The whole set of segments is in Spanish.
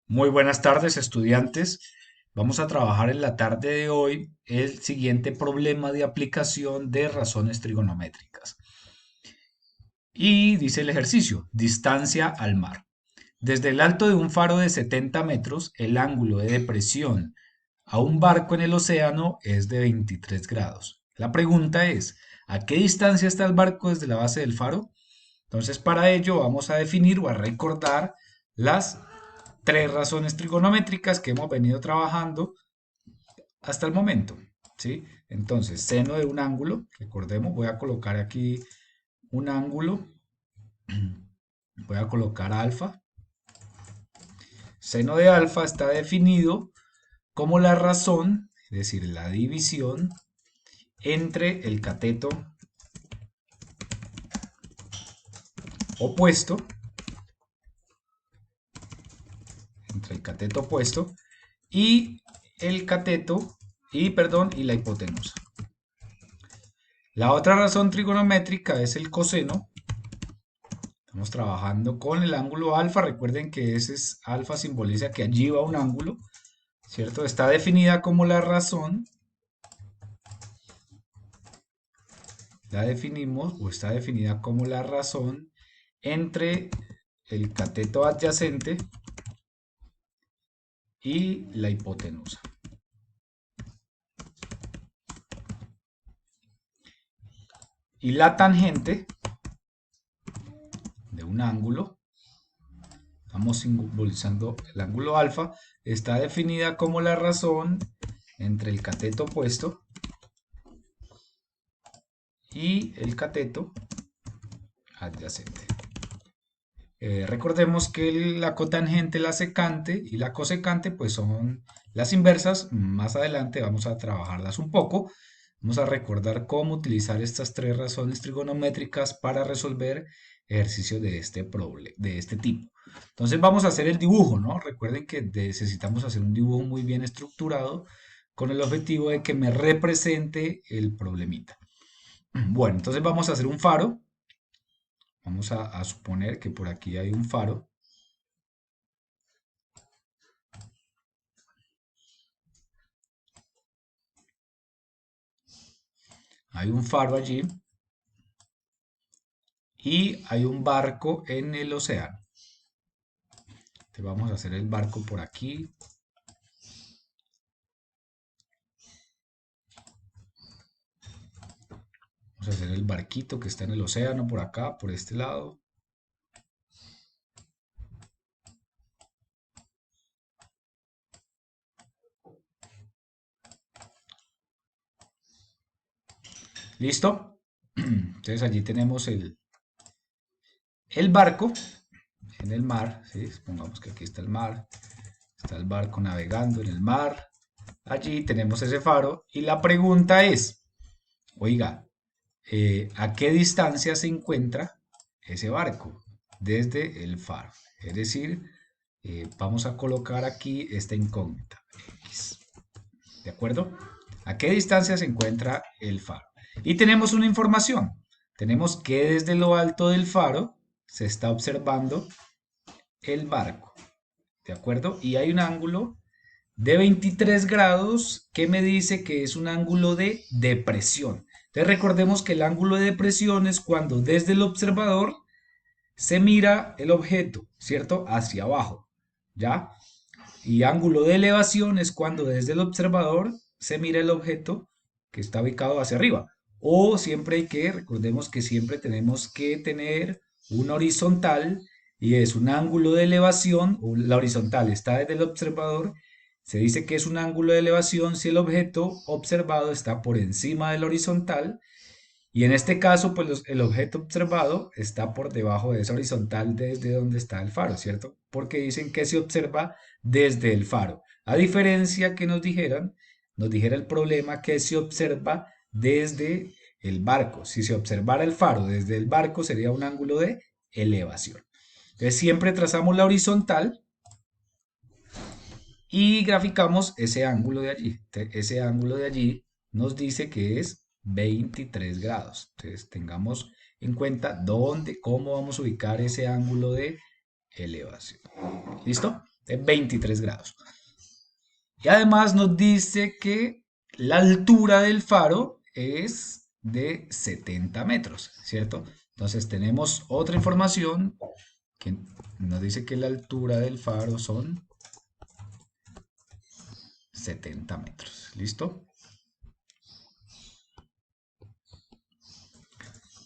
Muy buenas tardes, estudiantes. Vamos a trabajar en la tarde de hoy el siguiente problema de aplicación de razones trigonométricas. Y dice el ejercicio, distancia al mar. Desde el alto de un faro de 70 metros, el ángulo de depresión a un barco en el océano es de 23 grados. La pregunta es, ¿a qué distancia está el barco desde la base del faro? Entonces, para ello vamos a definir o a recordar las tres razones trigonométricas que hemos venido trabajando hasta el momento, ¿sí? Entonces, seno de un ángulo, recordemos, voy a colocar aquí un ángulo, voy a colocar alfa. Seno de alfa está definido como la razón, es decir, la división entre el cateto opuesto, entre el cateto opuesto y el cateto, y la hipotenusa. La otra razón trigonométrica es el coseno. Estamos trabajando con el ángulo alfa. Recuerden que ese es alfa simboliza que allí va un ángulo, ¿cierto? Está definida como la razón. La definimos o está definida como la razón entre el cateto adyacente y la hipotenusa. Y la tangente de un ángulo, estamos simbolizando el ángulo alfa, está definida como la razón entre el cateto opuesto y el cateto adyacente. Recordemos que la cotangente, la secante y la cosecante pues son las inversas. Más adelante vamos a trabajarlas un poco. Vamos a recordar cómo utilizar estas tres razones trigonométricas para resolver ejercicios de este tipo. Entonces vamos a hacer el dibujo, ¿no? Recuerden que necesitamos hacer un dibujo muy bien estructurado con el objetivo de que me represente el problemita. Bueno, entonces vamos a hacer un faro. Vamos a suponer que por aquí hay un faro. Hay un faro allí y hay un barco en el océano. Entonces vamos a hacer el barco por aquí. Vamos a hacer el barquito que está en el océano por acá, por este lado. ¿Listo? Entonces allí tenemos el barco en el mar. ¿Sí? Supongamos que aquí está el mar. Está el barco navegando en el mar. Allí tenemos ese faro. Y la pregunta es, oiga, ¿a qué distancia se encuentra ese barco desde el faro? Es decir, vamos a colocar aquí esta incógnita, X. ¿De acuerdo? ¿A qué distancia se encuentra el faro? Y tenemos una información. Tenemos que desde lo alto del faro se está observando el barco. ¿De acuerdo? Y hay un ángulo de 23 grados que me dice que es un ángulo de depresión. Entonces recordemos que el ángulo de depresión es cuando desde el observador se mira el objeto, ¿cierto? Hacia abajo, ¿ya? Y ángulo de elevación es cuando desde el observador se mira el objeto que está ubicado hacia arriba. O siempre recordemos que siempre tenemos que tener una horizontal y es un ángulo de elevación, o la horizontal está desde el observador, se dice que es un ángulo de elevación si el objeto observado está por encima del horizontal y en este caso, pues el objeto observado está por debajo de esa horizontal desde donde está el faro, ¿cierto? Porque dicen que se observa desde el faro. A diferencia que nos dijera el problema que se observa desde el barco. Si se observara el faro desde el barco sería un ángulo de elevación. Entonces siempre trazamos la horizontal y graficamos ese ángulo de allí. Ese ángulo de allí nos dice que es 23 grados. Entonces tengamos en cuenta cómo vamos a ubicar ese ángulo de elevación. ¿Listo? de 23 grados. Y además nos dice que la altura del faro es de 70 metros, ¿cierto? Entonces tenemos otra información que nos dice que la altura del faro son 70 metros. ¿Listo?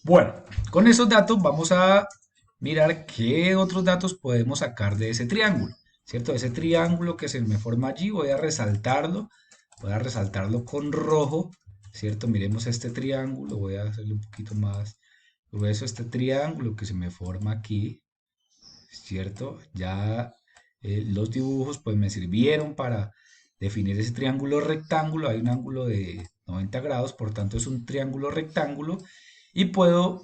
Bueno, con esos datos vamos a mirar qué otros datos podemos sacar de ese triángulo, ¿cierto? Ese triángulo que se me forma allí, voy a resaltarlo con rojo, ¿cierto? Miremos este triángulo, voy a hacerle un poquito más grueso este triángulo que se me forma aquí, ¿cierto? Ya los dibujos pues me sirvieron para definir ese triángulo rectángulo, hay un ángulo de 90 grados, por tanto es un triángulo rectángulo y puedo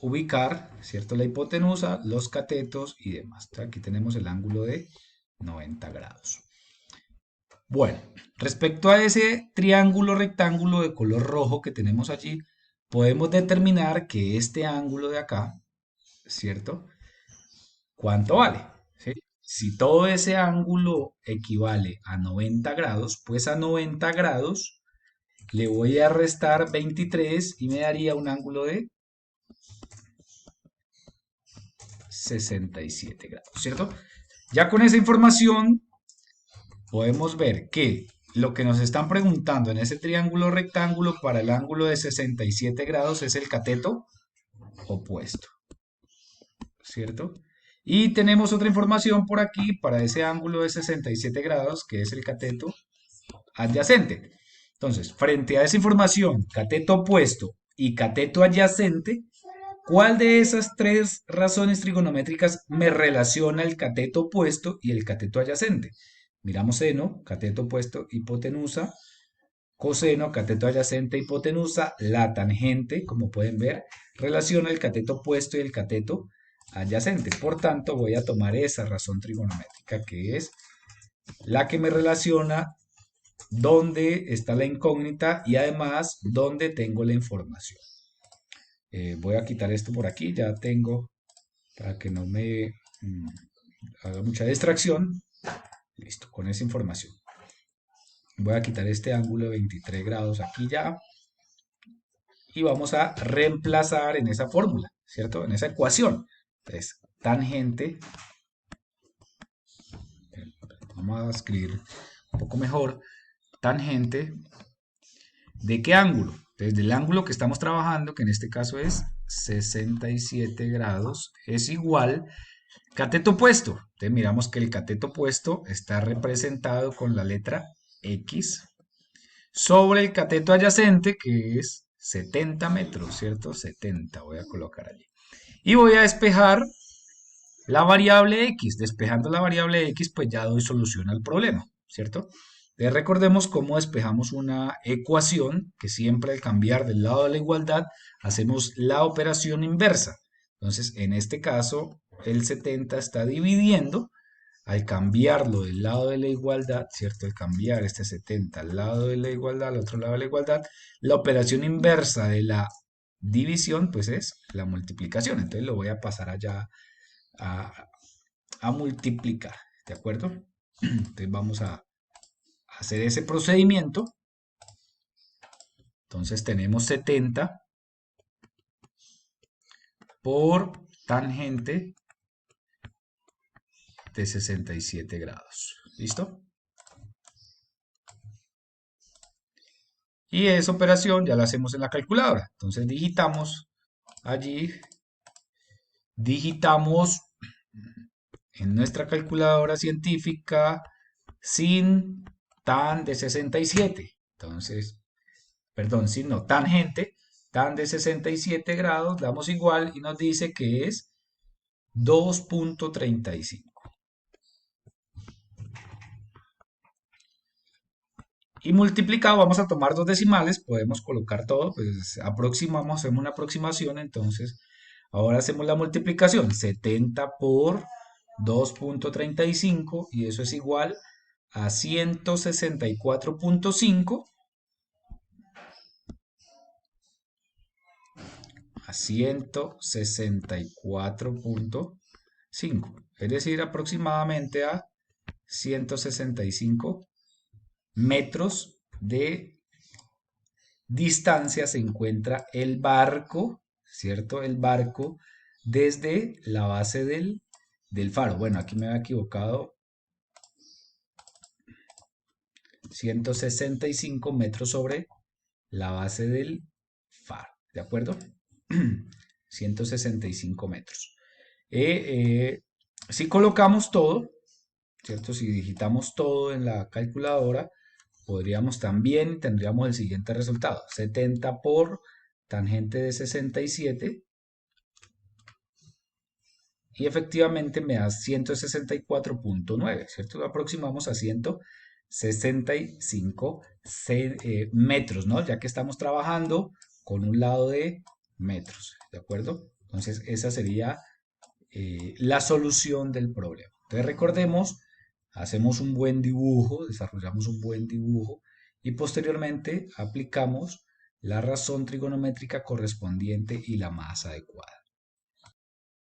ubicar, ¿cierto? La hipotenusa, los catetos y demás. Aquí tenemos el ángulo de 90 grados. Bueno, respecto a ese triángulo rectángulo de color rojo que tenemos allí, podemos determinar que este ángulo de acá, ¿cierto? ¿Cuánto vale? ¿Sí? Si todo ese ángulo equivale a 90 grados, pues a 90 grados le voy a restar 23 y me daría un ángulo de 67 grados, ¿cierto? Ya con esa información podemos ver que lo que nos están preguntando en ese triángulo rectángulo para el ángulo de 67 grados es el cateto opuesto, ¿cierto? Y tenemos otra información por aquí para ese ángulo de 67 grados que es el cateto adyacente. Entonces, frente a esa información, cateto opuesto y cateto adyacente, ¿cuál de esas tres razones trigonométricas me relaciona el cateto opuesto y el cateto adyacente? Miramos seno, cateto opuesto, hipotenusa, coseno, cateto adyacente, hipotenusa, la tangente, como pueden ver, relaciona el cateto opuesto y el cateto adyacente. Por tanto, voy a tomar esa razón trigonométrica que es la que me relaciona dónde está la incógnita y además dónde tengo la información. Voy a quitar esto por aquí, ya tengo, para que no me haga mucha distracción. Listo, con esa información. Voy a quitar este ángulo de 23 grados aquí ya. Y vamos a reemplazar en esa fórmula, ¿cierto? En esa ecuación. Entonces, tangente, vamos a escribir un poco mejor, tangente, ¿de qué ángulo? Desde el ángulo que estamos trabajando, que en este caso es 67 grados, es igual cateto opuesto. Entonces miramos que el cateto opuesto está representado con la letra X sobre el cateto adyacente, que es 70 metros, ¿cierto? 70 voy a colocar allí. Y voy a despejar la variable X. Despejando la variable X, pues ya doy solución al problema, ¿cierto? Entonces recordemos cómo despejamos una ecuación, que siempre al cambiar del lado de la igualdad, hacemos la operación inversa. Entonces, en este caso, el 70 está dividiendo, al cambiarlo del lado de la igualdad, ¿cierto? Al cambiar este 70 al lado de la igualdad, al otro lado de la igualdad, la operación inversa de la división, pues es la multiplicación. Entonces lo voy a pasar allá a, a multiplicar, ¿de acuerdo? Entonces vamos a hacer ese procedimiento. Entonces tenemos 70 por tangente de 67 grados. ¿Listo? Y esa operación ya la hacemos en la calculadora. Entonces digitamos allí, digitamos en nuestra calculadora científica sin tan de 67. Entonces, perdón, sin no, tangente, tan de 67 grados, damos igual y nos dice que es 2.35. Y multiplicado, vamos a tomar dos decimales, podemos colocar todo, pues aproximamos, hacemos una aproximación, entonces ahora hacemos la multiplicación, 70 por 2.35 y eso es igual a 164.5, a 164.5, es decir, aproximadamente a 165 metros de distancia se encuentra el barco, ¿cierto? El barco desde la base del faro. Bueno, aquí me había equivocado. 165 metros sobre la base del faro, ¿de acuerdo? 165 metros. Si colocamos todo, ¿cierto? Si digitamos todo en la calculadora, podríamos también, tendríamos el siguiente resultado. 70 por tangente de 67. Y efectivamente me da 164.9, ¿cierto? Lo aproximamos a 165 metros, ¿no? Ya que estamos trabajando con un lado de metros, ¿de acuerdo? Entonces, esa sería la solución del problema. Entonces, recordemos, hacemos un buen dibujo, desarrollamos un buen dibujo y posteriormente aplicamos la razón trigonométrica correspondiente y la más adecuada.